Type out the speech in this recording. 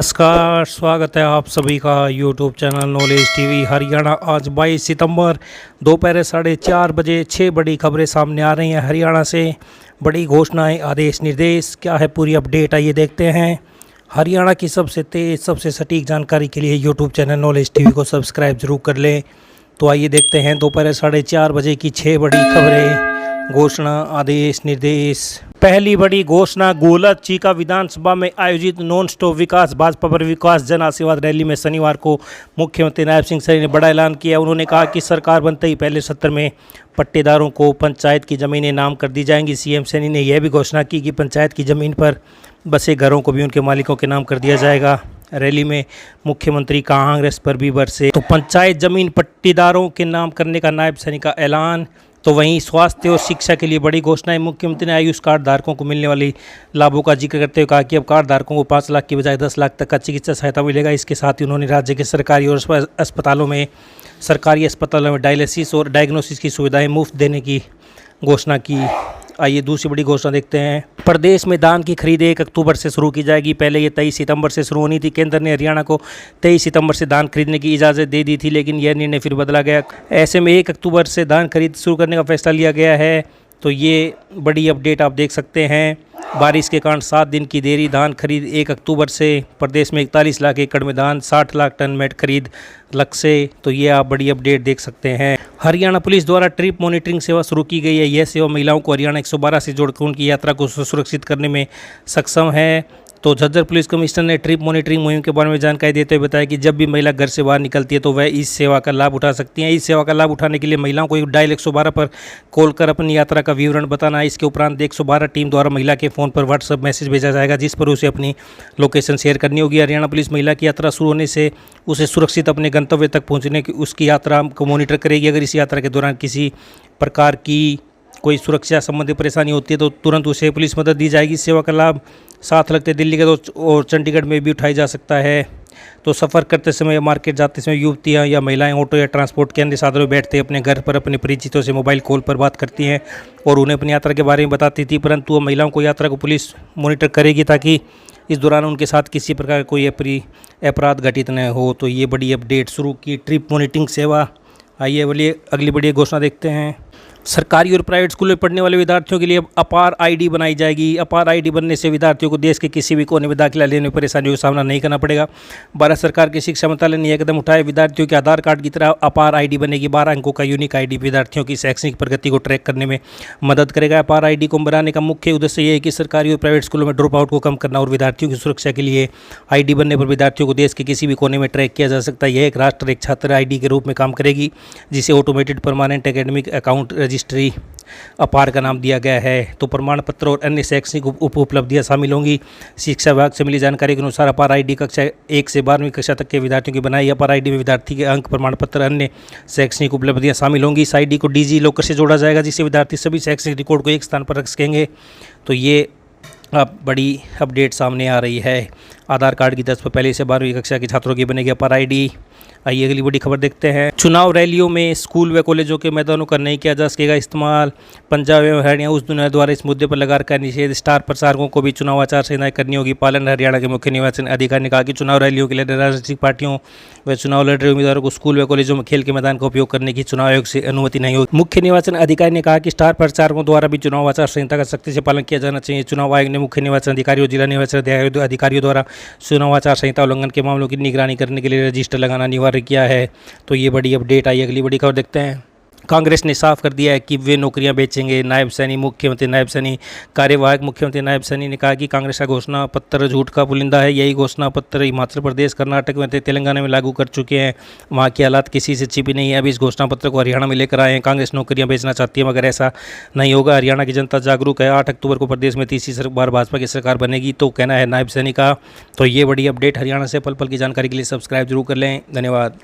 नमस्कार, स्वागत है आप सभी का YouTube channel knowledge TV Haryana. आज 22 सितंबर दोपहर 4:30 बजे 6 बड़ी खबरें सामने आ रही हैं हरियाणा से। बड़ी घोषणाएं, आदेश, निर्देश, क्या है पूरी अपडेट, आइए देखते हैं। हरियाणा की सबसे तेज़, सबसे सटीक जानकारी के लिए यूट्यूब चैनल नॉलेज टीवी को सब्सक्राइब जरूर कर लें। तो आइए देखते हैं दोपहर 4:30 बजे की 6 बड़ी खबरें, घोषणा, आदेश, निर्देश। पहली बड़ी घोषणा, गोलक चीका विधानसभा में आयोजित नॉन स्टॉप विकास भाजपा पर विकास जन आशीर्वाद रैली में शनिवार को मुख्यमंत्री नायब सिंह सैनी ने बड़ा ऐलान किया। उन्होंने कहा कि सरकार बनते ही पहले सत्र में पट्टेदारों को पंचायत की ज़मीनें नाम कर दी जाएंगी। सीएम सैनी ने यह भी घोषणा की कि पंचायत की ज़मीन पर बसे घरों को भी उनके मालिकों के नाम कर दिया जाएगा। रैली में मुख्यमंत्री कांग्रेस पर भी बरसे। तो पंचायत ज़मीन पट्टेदारों के नाम करने का नायब सैनी का ऐलान। तो वहीं स्वास्थ्य और शिक्षा के लिए बड़ी घोषणाएं, मुख्यमंत्री ने आयुष कार्ड धारकों को मिलने वाली लाभों का जिक्र करते हुए कहा कि अब कार्ड धारकों को 5 लाख की बजाय 10 लाख तक का चिकित्सा सहायता मिलेगा। इसके साथ ही उन्होंने राज्य के सरकारी और अस्पतालों में डायलिसिस और डायग्नोसिस की सुविधाएं मुफ्त देने की घोषणा की। आइए दूसरी बड़ी घोषणा देखते हैं। प्रदेश में धान की खरीद 1 अक्टूबर से शुरू की जाएगी। पहले ये 23 सितंबर से शुरू होनी थी। केंद्र ने हरियाणा को 23 सितंबर से धान खरीदने की इजाज़त दे दी थी, लेकिन यह निर्णय फिर बदला गया। ऐसे में 1 अक्टूबर से धान खरीद शुरू करने का फैसला लिया गया है। तो ये बड़ी अपडेट आप देख सकते हैं। बारिश के कारण 7 दिन की देरी, धान खरीद 1 अक्टूबर से। प्रदेश में 41 लाख एकड़ में धान, 60 लाख टन मेट खरीद लक्ष्य से। तो ये आप बड़ी अपडेट देख सकते हैं। हरियाणा पुलिस द्वारा ट्रिप मॉनिटरिंग सेवा शुरू की गई है। यह सेवा महिलाओं को हरियाणा 112 से जोड़कर उनकी यात्रा को सुरक्षित करने में सक्षम है। तो झज्जर पुलिस कमिश्नर ने ट्रिप मॉनिटरिंग मुहिम के बारे में जानकारी देते हुए बताया कि जब भी महिला घर से बाहर निकलती है तो वह इस सेवा का लाभ उठा सकती हैं। इस सेवा का लाभ उठाने के लिए महिलाओं को डायल 112 पर कॉल कर अपनी यात्रा का विवरण बताना है। इसके उपरांत 112 टीम द्वारा महिला के फ़ोन पर व्हाट्सएप मैसेज भेजा जाएगा, जिस पर उसे अपनी लोकेशन शेयर करनी होगी। हरियाणा पुलिस महिला की यात्रा शुरू होने से उसे सुरक्षित अपने गंतव्य तक पहुँचने की उसकी यात्रा को मॉनिटर करेगी। अगर इस यात्रा के दौरान किसी प्रकार की कोई सुरक्षा संबंधी परेशानी होती है तो तुरंत उसे पुलिस मदद दी जाएगी। इस सेवा का लाभ साथ लगते दिल्ली के और चंडीगढ़ में भी उठाई जा सकता है। तो सफ़र करते समय या मार्केट जाते समय युवतियां या महिलाएं ऑटो या ट्रांसपोर्ट के अन्य साधनों में बैठते अपने घर पर अपने परिचितों से मोबाइल कॉल पर बात करती हैं और उन्हें अपनी यात्रा के बारे में बताती थी, परंतु अब महिलाओं को यात्रा को पुलिस मॉनिटर करेगी ताकि इस दौरान उनके साथ किसी प्रकार कोई अपराध घटित न हो। तो ये बड़ी अपडेट शुरू की ट्रिप मॉनिटरिंग सेवा। आइए बोलिए अगली बड़ी घोषणा देखते हैं। सरकारी और प्राइवेट स्कूलों में पढ़ने वाले विद्यार्थियों के लिए अब अपार आईडी बनाई जाएगी। अपार आईडी बनने से विद्यार्थियों को देश के किसी भी कोने में दाखिला लेने में परेशानियों का सामना नहीं करना पड़ेगा। भारत सरकार के शिक्षा मंत्रालय ने यह कदम उठाया। विद्यार्थियों के आधार कार्ड की तरह अपार आईडी बनेगी। 12 अंकों का यूनिक आईडी विद्यार्थियों की शैक्षणिक प्रगति को ट्रैक करने में मदद करेगा। अपार आईडी को बनाने का मुख्य उद्देश्य यह है कि सरकारी और प्राइवेट स्कूलों में ड्रॉप आउट को कम करना और विद्यार्थियों की सुरक्षा के लिए आईडी बनने पर विद्यार्थियों को देश के किसी भी कोने में ट्रैक किया जा सकता है। यह एक राष्ट्र एक छात्र आईडी के रूप में काम करेगी, जिसे automated permanent academic account registry अपार का नाम दिया गया है। तो प्रमाण पत्र और अन्य शैक्षणिक उपलब्धियां शामिल होंगी। शिक्षा विभाग से मिली जानकारी के अनुसार अपार आईडी कक्षा 1 से 12वीं कक्षा तक के विद्यार्थियों की बनाई। अपार आईडी में विद्यार्थी के अंक, प्रमाण पत्र, अन्य शैक्षणिक उपलब्धियां शामिल होंगी। इस आईडी को डिजी लॉकर से जोड़ा जाएगा, जिससे विद्यार्थी सभी शैक्षणिक रिकॉर्ड को एक स्थान पर रख सकेंगे। तो ये अब बड़ी अपडेट सामने आ रही है। आधार कार्ड की 10 पर पहले से 12वीं कक्षा के छात्रों की बनेगी अपार आईडी। आइए अगली बड़ी खबर देखते हैं। चुनाव रैलियों में स्कूल व कॉलेजों के मैदानों का नहीं किया जा सकेगा इस्तेमाल। पंजाब एवं हरियाणा उच्च न्यायालय द्वारा इस मुद्दे पर लगा रखा निषेध। स्टार प्रचारकों को भी चुनाव आचार संहिता करनी होगी पालन। हरियाणा के मुख्य निर्वाचन अधिकारी ने कहा कि चुनाव रैलियों के लिए राजनीतिक पार्टियों व चुनाव लड़ रहे उम्मीदवारों को स्कूल व कॉलेजों में खेल के मैदान का उपयोग करने की चुनाव आयोग से अनुमति नहीं होगी। मुख्य निर्वाचन अधिकारी ने कहा कि स्टार प्रचारकों द्वारा भी चुनाव आचार संहिता का सख्ती से पालन किया जाना चाहिए। चुनाव आयोग ने मुख्य निर्वाचन अधिकारी और जिला निर्वाचन अधिकारियों द्वारा चुनाव आचार संहिता उल्लंघन के मामलों की निगरानी करने के लिए रजिस्टर लगाना अनिवार्य किया है। तो ये बड़ी अपडेट आई। अगली बड़ी खबर देखते हैं। कांग्रेस ने साफ कर दिया है कि वे नौकरियां बेचेंगे। नायब सैनी, मुख्यमंत्री नायब सैनी, कार्यवाहक मुख्यमंत्री नायब सैनी ने कहा कि कांग्रेस का घोषणा पत्र झूठ का पुलिंदा है। यही घोषणा पत्र हिमाचल प्रदेश, कर्नाटक में, तेलंगाना में लागू कर चुके हैं। वहाँ की हालात किसी से छिपी नहीं है। अब इस घोषणा पत्र को हरियाणा में लेकर आए हैं। कांग्रेस नौकरियां बेचना चाहती है, मगर ऐसा नहीं होगा। हरियाणा की जनता जागरूक है। 8 अक्टूबर को प्रदेश में तीसरी बार भाजपा की सरकार बनेगी, तो कहना है नायब सैनी का। तो ये बड़ी अपडेट हरियाणा से। पल पल की जानकारी के लिए सब्सक्राइब जरूर कर लें। धन्यवाद।